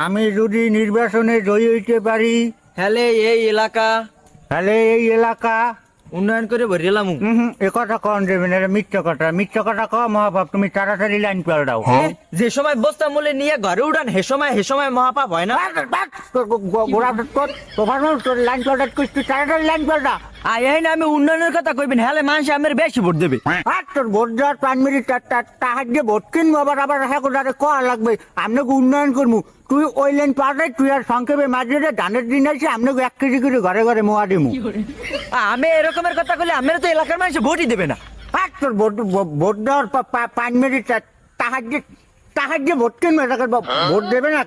আমি যদি নির্বাচনে জয়ী হইতে পারি হ্যালে এই এলাকা তাহলে এই এলাকা উন্নয়ন করে ভরিলাম। এ কথা কন দেবে না, এটা মিথ্যা কথা ক মহাপাপ। তুমি তাড়াতাড়ি লাইন পাল্টাও। যে সময় বস্তা মূলে নিয়ে ঘরে উঠান হে সময় মহাপাপ হয় না। তোর লাইন পাল্টা করিস, তুই তাড়াতাড়ি লাইন পাল্টা। এই না আমি উন্নয়নের কথা কইবেন হ্যালে মানুষ আমার বেশি ভোট দেবে। আর তোর ভোট দেওয়ার 5 মিনিট তাহার যে ভোট কিনবো আবার হ্যাঁ কয়া লাগবে। আপনাকে উন্নয়ন করবো, তুই ওই লাইন পাল্টাই, তুই আর সংক্ষেপে মাঝে ধানের দিন আছে আপনাকে 1 কেজি করে ঘরে ঘরে মোয়া দিমু। আমি এরকমের কথা কইলে আমার তো এলাকার মানুষ ভোটই দেবে না। আর তোর ভোট দেওয়ার 5 মিনিট তাহার যে ভোট কিনবে তাকে ভোট দেবে না,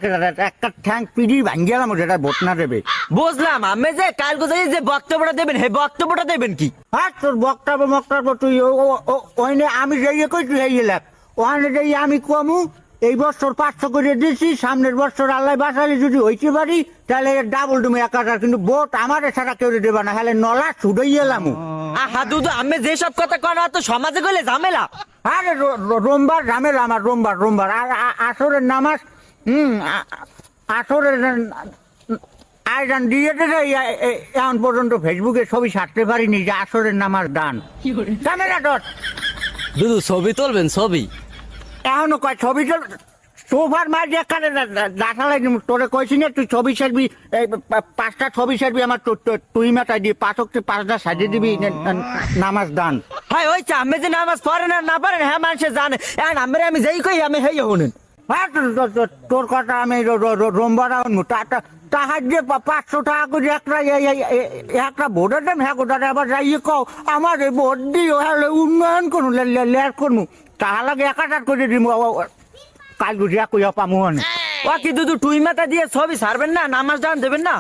একটা ঠ্যাং পিড়ি ভাঙিয়ে গেলাম যেটা ভোট না দেবে। বুঝলাম, আমি যে কাল কোথায় যে বক্তব্যটা দেবেন হে বক্তব্যটা দেবেন কি? আর তোর বক্তব্য তুই ওইনে আমি যাইয়ে কই তুই এই এলাক ওখানে যাই আমি কমু। এই বছর 500 করে দিয়েছি, সামনের বছর আল্লাহ বাঁচালে যদি হইতে পারি তাহলে ডাবল তুমি 1000, কিন্তু ভোট আমার ছাড়া কেউ দেবে না, হলে নলা ছুড়ে এলাম। আহা দুদু আমি যে সব কথা কনা তো সমাজে কইলে ঝামেলা। আরে রোমবার ঝামেলা আমার, রোমবার আর আসরের নামাজ। আসরের আয়োজন দিয়ে এখন পর্যন্ত ফেসবুকে ছবি ছাড়তে পারিনি যে আসরের নামাজ দান ক্যামেরা ডট। দুদু ছবি তুলবেন ছবি? এখনো কয় ছবি তো সোফার মাঝে এখানে দাঁড়ালাই তোরে কইছি না তুই ছবি ছাড়বি, 5টা ছবি ছাড়বি আমার তুই মাথায় দিয়ে 5টা সাজিয়ে দিবি নামাজ দান। হ্যাঁ ওই আমি যে নামাজ পড়েন আর না পারেন হ্যাঁ মানুষে জানে। এখন আমি যেই কই আমি হেই হনেন। হ্যাঁ তোর কথা আমি রোমবার তাহার যে 500 টাকা করে একটা ভোটের দাম, হ্যাঁ গোটা আবার যাইয়ে কও আমার এই ভোট দিও হলে উন্নয়ন করুন লেয়ার করবো, তাহার লাগে 1000 করে দিব কাল গুজিয়া কইয়া পামু। ও কি দুদু টুই মাথা দিয়ে ছবি ছাড়বেন না, নামাজ দান দেবেন না?